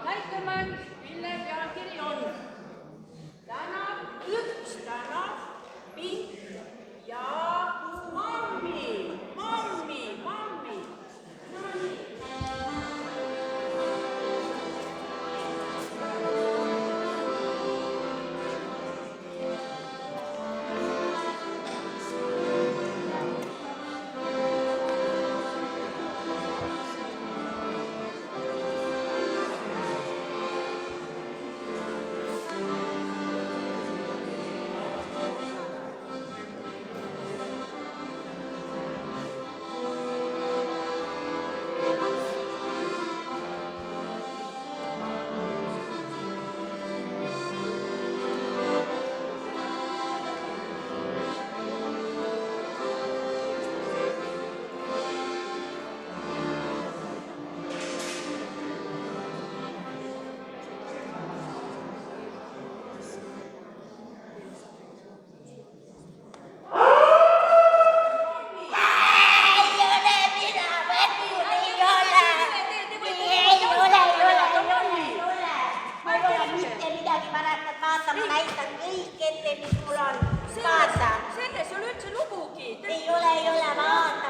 näitame, mille pealkiri on üks tänab Pink ja mammi. Selles on üldse lugugi. Ei ole, vaata,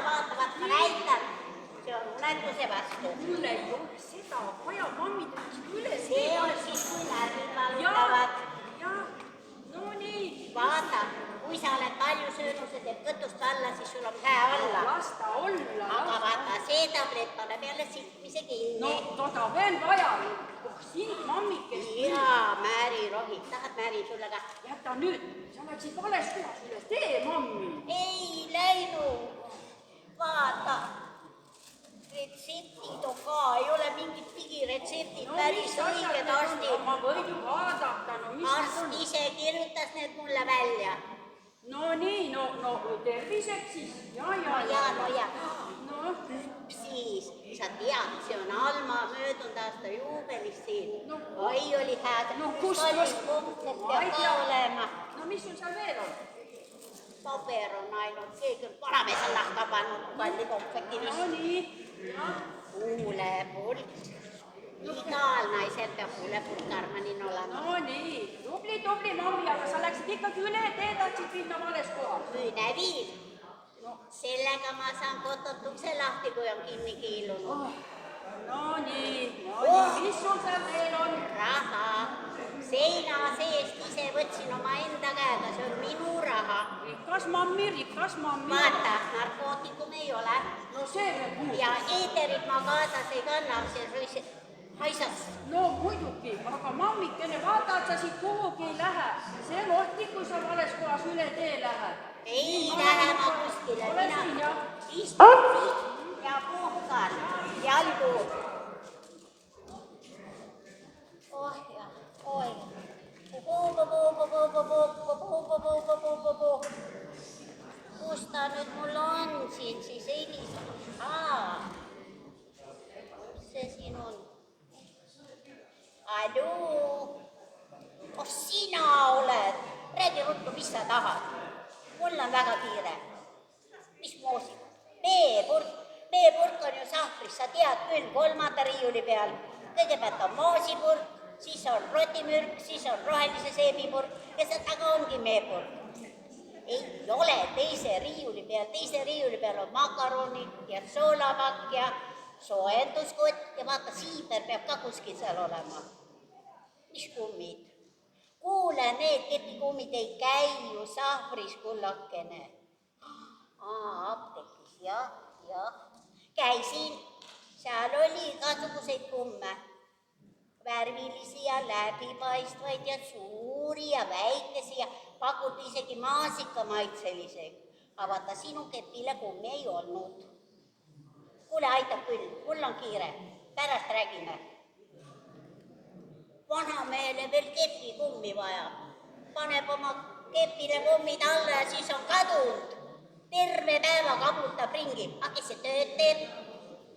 ma näitan. See on unetuse vastu. Mul ei ole seda vaja, mammi tõesti üles. See on siis, kui närvid valutavad. No nii. Vaata, kui sa oled palju söönud, see teeb kõtust alla, siis sul on käe alla. Las ta olla. Aga vaata, see tablet paneb jälle sihtmise kinni. No, toda veel vaja. Sind, mammikest. Jaa, Määri rohib. Tahad Määri sulle ka? Jäta nüüd, sa läksid vales kohas üles. Tee, mammi. Ei läinud. Vaata, retseptid on ka. Ei ole mingid digiretseptid. Päris õiged arstid. Ma võin ju vaadata. Arst ise kirjutas need mulle välja. No nii, no terviseks siis. No ja. Küpsis. Sa tead, see on Alma möödunud aasta juubelis siin. Oi, oli hääd. Kust? Komplekt peab ka olema. No mis sul seal veel on? Paber on ainult, keegi on vanamees on nahka pannud, kalli komplekti vist. No nii. Huulepulk. Igal naisel peab huulepulk Armanin olema. No nii. Tubli, mammi, aga sa läksid ikkagi üle tee, tahtsid minna vales kohas. Küüneviil. Sellega ma saan kotot ukse lahti, kui on kinni kiilunud. No nii. Mis sul seal veel on? Raha. Seina seest ise võtsin oma enda käega, see on minu raha. Rikas mammi. Vaata, narkootikum ei ole. No see veel puhul. Ja eeterit ma kaasas ei kanna, see haisas. No muidugi, aga mammikene, vaata, et sa siit kuhugi ei lähe. See on ohtlik, kui sa vales kohas üle tee lähed. Ei lähe ma kuskile, mina istun siit ja puhkan jalgu. Oi. Kus ta nüüd mul on siin siis Elis? Mis see siin on? Aluu? Sina oled? Räägi ruttu, mis sa tahad? Mul on väga kiire. Mis moosib? Meepurk on ju sahvris, sa tead küll, 3. riiuli peal. Kõigepealt on moosipurk, siis on rotimürk, siis on rohelise seebipurk ja see taga ongi meepurk. Ei ole teise riiuli peal on makaronid ja soolapakk ja soojenduskott ja vaata, siiber peab ka kuskil seal olema. Mis kummid? Kuule, need kepikummid ei käi ju sahvris, kullakene. Apteekis, jah. Käisin, seal oli igasuguseid kumme. Värvilisi ja läbipaistvaid ja suuri ja väikesi ja pakuti isegi maasikamaitselised. Aga vaata, sinu kepile kummi ei olnud. Kuule, aitab küll, mul on kiire. Pärast räägime. Vanamehele veel kepikummi vaja. Paneb oma kepile kummid alla ja siis on kadunud. Terve päeva kabutab ringi. Aga kes see tööd teeb?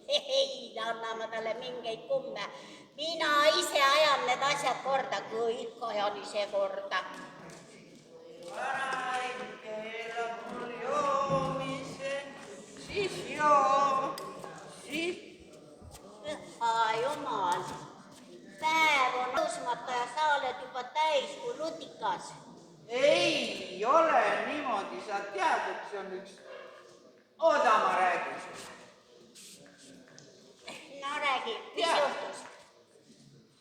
Ei, anname talle mingeid kumme. Mina ise ajan need asjad korda, kõik ajan ise korda. Vanaim keelab mul joomise, siis joo, siis. Jumal, viskas. Ei ole niimoodi, sa tead, et see on üks... Oota, ma räägin sulle. No räägi, mis Tead. juhtus?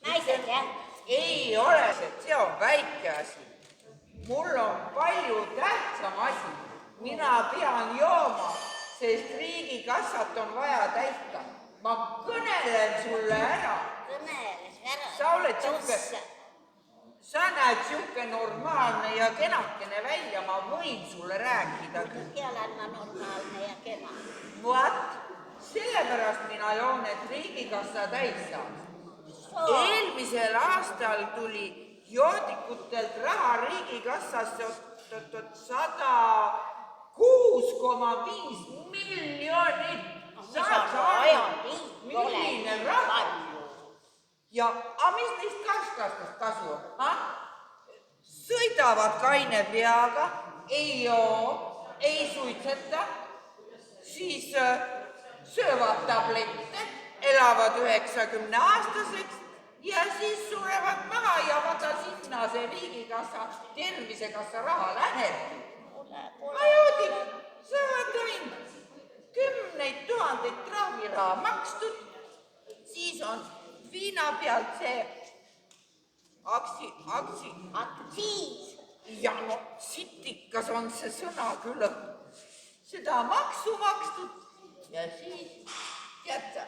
Naised, jah? Ei ole see on väike asi. Mul on palju tähtsam asi. Mina pean jooma, sest riigikassat on vaja täita. Ma kõnelen sulle ära. Kõneles ära. Sa oled siuke... Sa näed siuke normaalne ja kenakene välja, ma võin sulle rääkida. Ja olen ma normaalne ja kena. Vaat, sellepärast mina joon, et riigikassa täis saaks. Eelmisel aastal tuli joodikutelt raha riigikassasse 106,5 miljonit. Saad sa aru, milline raha? Ja mis neist karskastest kasu on? Sõidavad kaine peaga, ei joo, ei suitseta, siis söövad tablette, elavad 90-aastaseks ja siis surevad maha ja vaata sinna see riigikassa, tervisekassa raha läheb. Ajoodik, sa vaata mind, 10 000 trahviraha makstud, siis on viina pealt see Aktsiis. Ja no sitikas on see sõna küll. Seda maksu makstud ja siis tead sa,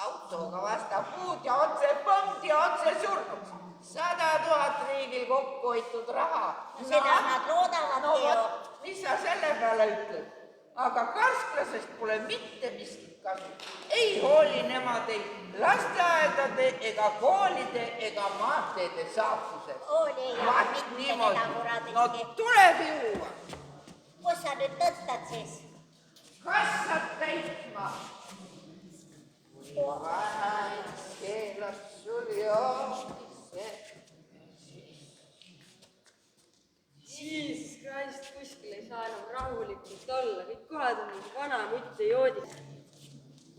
autoga vastu puud ja otse põmd ja otse surnud. 100 000 riigil kokku hoitud raha. Seda nad loodavad ju. Mis sa selle peale ütled? Aga karsklasest pole mitte miskit kasu. Ei hooli nemad ei lasteaedade ega koolide ega maanteede saatusest. Hooli ja mitte keda kuradiski. No tuleb juua. Kus sa nüüd tõstad siis? Kassad täitma. Vaheid keelas sul joomisse. Jesus Christ, kuskil ei saa enam rahulikult olla, kõik kohad on nagu vana mütte joodis.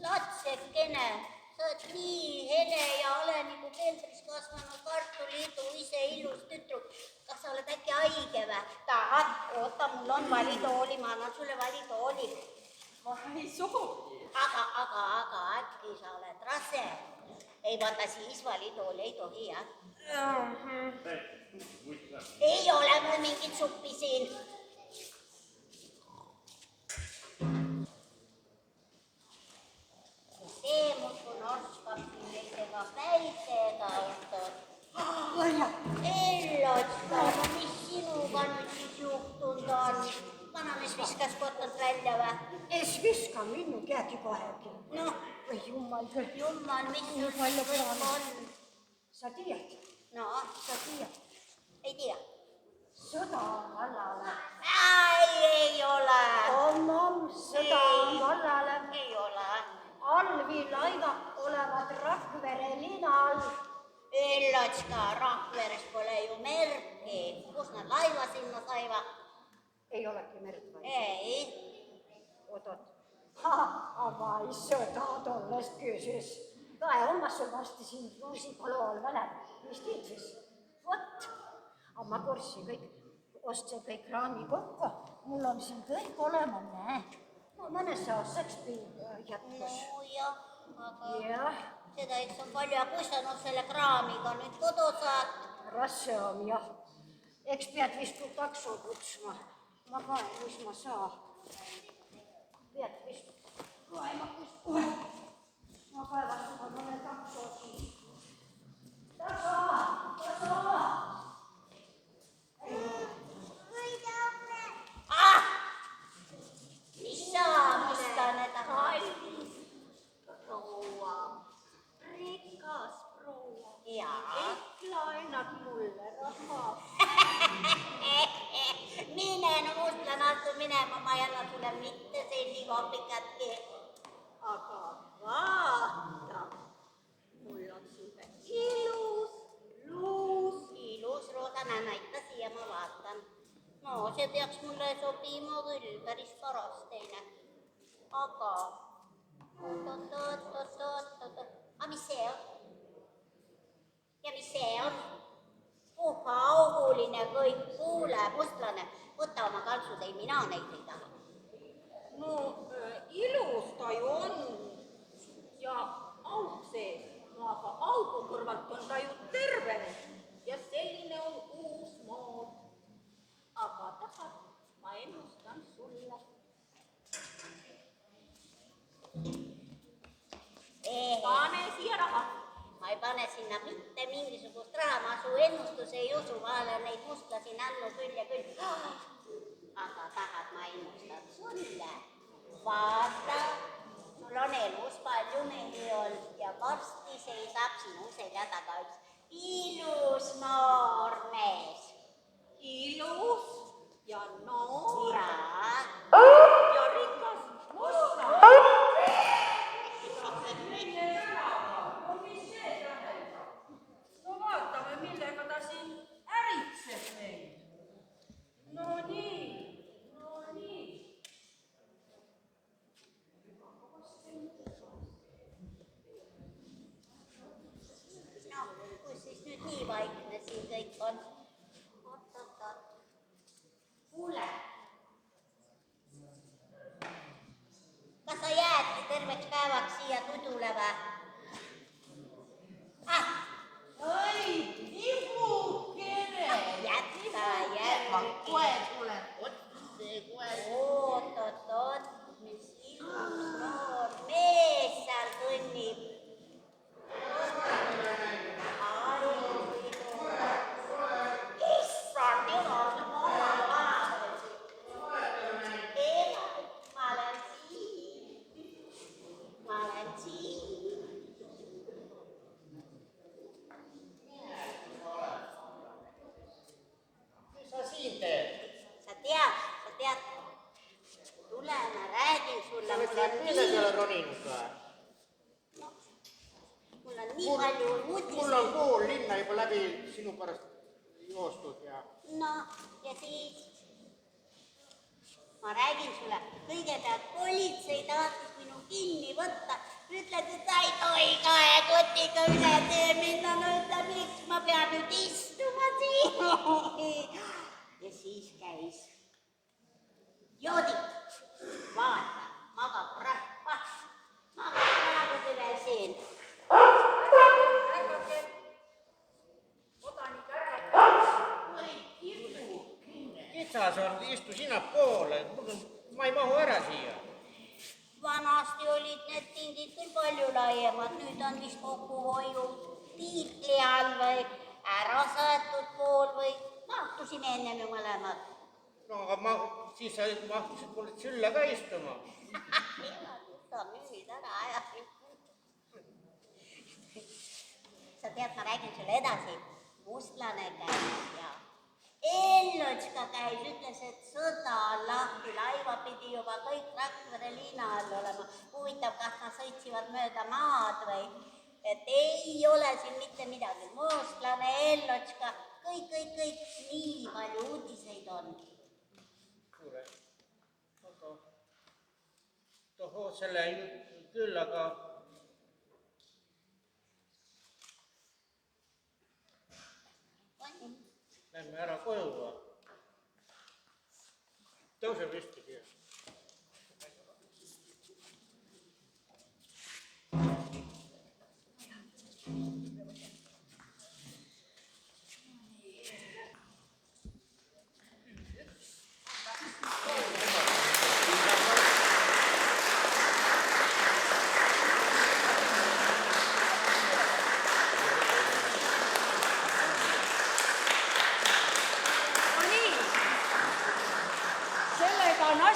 Lapsekene, sa oled nii hele ja ole nagu keldris kasvanud kartuliidu, ise ilus tütruk. Kas sa oled äkki haige või? Tahad? Oota, mul on valitooli, ma annan sulle valitooli. Ma ei soovi. Aga äkki sa oled rase. Ei vaata siis valitooli ei tohi, jah? Ei ole mul mingit suppi siin. See muudkui norskab sellisega päisega õhtul. Ellotska, no mis sinuga nüüd siis juhtunud on? Vanamees viskas kotod välja või? Es viska minnu käki kahegi. Noh, Oi jumal küll. jumal, mis Nii sul palju kõik peale. on? Sa tead, No, sa tead, ei tea. sõda on vallale. Ei ole. Ommom, sõda on vallale. Ei ole. Alvi laivak olevat Rakvere linal. Ellotska, Rakveres pole ju merki. Kus nad laiva sinna saivad? Ei olegi merd vaid. Ei. Oot. Aga ei sõda tollest küsis. Kae ommas sul varsti siin Ruusipalool veneb. Mis teed siis? Vot. Aga ma korsin kõik, ostsin kõik kraami kokku. Mul on siin kõik olema, näe. No mõnes aastaks jätkus. No jah, aga Jah, seda eks on palju. Ja kus sa nüüd selle kraamiga nüüd kodu saad? rasse on jah. Eks pead vist kui takso kutsuma. Ma kaen, mis ma saa. Pead vist kaema kutsuma. Ma kaevan sulle mõne takso siin. Takso! Mis sa mustane tahad? Proua, rikas proua. Jaa. Ehk laenad mulle raha. Mine, no mustlane, astu minema, ma ei anna sulle mitte sennikopikatki. Aga vaata, mul on sulle ilus luus. Ilus roosane, näita siia, ma vaatan. No, see peaks mulle sobima küll, päris paras teine. Aga, oot. A mis see on? Ja mis see on? Auguline ja kõik. Kuule, mustlane, võta oma kaltsud, ei mina neid ei taha. no ilus ta ju on ja auk sees, no aga augu kõrvalt on ta ju terve ja selline on uus mood. aga tahad, ma ennustan sulle. pane siia raha. Ma ei pane sinna mitte mingisugust raha, ma su ennustuse ei usu, ma olen neid mustlasi nännu küll ja küll. aga tahad, ma ennustan sulle. vaata, sul on elus palju mehi olnud ja varsti seisab sinu selja taga üks ilus noor mees. ilus ja noor ja rikas mustlane. no vaatame, millega ta siin äritseb meid. no nii. no, kus siis nüüd nii vaikne siin kõik on? oot. kuule, kas sa jäädki terveks päevaks siia tudule või? Ai, ibukene. jätka. Ma kohe tulen. See kohe. oot, mis ilus noor mees seal kõnnib. issand jumal, ma olen siin. Mis sa siin teed? sa tead, tule, ma räägin sulle, Sa oled selle meele peale roninud või? mul on nii palju Mul on uudiseid. pool linna juba läbi sinu pärast joostud ja no ja siis ma räägin sulle, kõigepealt politsei tahtis minu kinni võtta, ütled, et sa ei tohi kaekotiga üle tee minna, no ütle, miks ma pean nüüd istuma siin. ja siis käis joodik, vaata, magab praegu veel siin. kitsas on, istu sinnapoole, ma ei mahu ära siia. vanasti olid need pingid küll palju laiemad, nüüd on vist kokkuhoiu tiitli all või ära saetud pool või mahtusime ennem ju mõlemad. No aga siis sa mahtusid mulle sülle ka istuma. sa müüd ära ajasid. sa tead, ma räägin sulle edasi. mustlane käis ja Ellotška käis, ütles, et sõda on lahti, laiva pidi juba kõik Rakvere liina all olema. huvitav, kas nad sõitsivad mööda maad või? et ei ole siin mitte midagi. mustlane, Ellotška, kõik, nii palju uudiseid on. kuule, aga tohoo selle küll, aga lähme ära koju või? Tõuse püsti siia.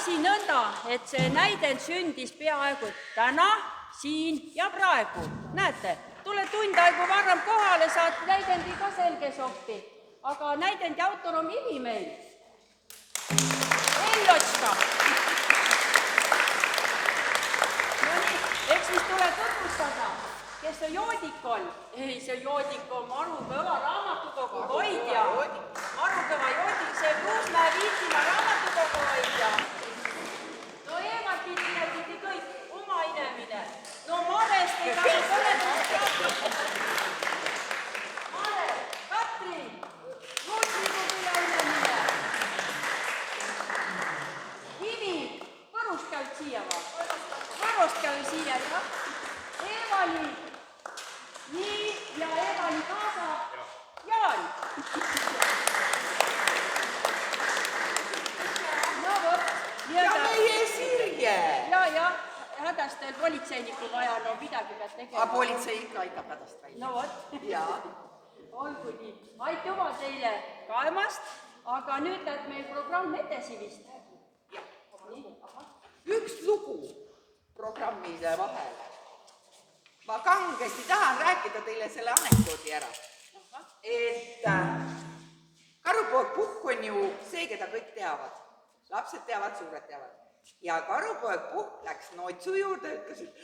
asi nõnda, et see näidend sündis peaaegu täna, siin ja praegu. Näete, tule tund aegu varem kohale, saad näidendi ka selge soppi. Aga näidendi autor on nimi meil. Ellotška. No nii, eks siis tule tutvustada, kes see joodik on. Ei, see joodik on Marukõva raamatukogu hoidja. Marukõva joodik, see Kuusmäe Viitsimaa raamatukogu hoidja. No Eemarti pidi kõik, oma inemine. No Maresti ka kõnedus. Mare, Katrin, Luutsikugu ja politseinikku vaja, no midagi pead tegema. aga politsei ikka aitab hädast välja. No vot. Jaa. Olgu nii. Aitüma teile kaemast, aga nüüd läheb meil programm edasi vist. Üks lugu programmide vahele. Ma kangesti tahan rääkida teile selle anekdoodi ära. Et karupoeg Puhk on ju see, keda kõik teavad. Lapsed teavad, suured teavad. Ja karupoeg Puhk läks Notsu juurde ja ütles, et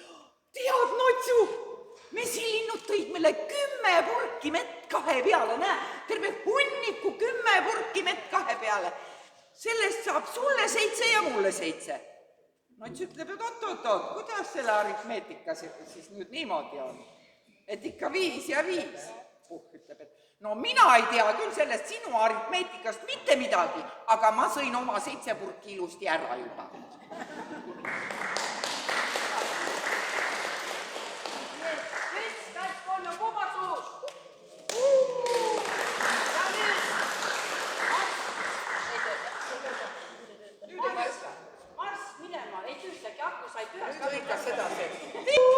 tead, Notsu, mesilinnud tõid meile 10 purki mett 2 peale, näe, terve hunniku 10 purki mett 2 peale. Sellest saab sulle 7 ja mulle 7. Nots ütleb, et oot, kuidas selle aritmeetika siis nüüd niimoodi on? Et ikka 5 ja 5. Puhk ütleb, et no mina ei tea küll sellest sinu aritmeetikast mitte midagi, aga ma sõin oma 7 purki ilusti ära juba. Vits, kätt, kolm ja kubasuus! Nüüd ei paista. Marss minema, ei tühjagi, akku sai tühjaks. Nüüd ikka seda see.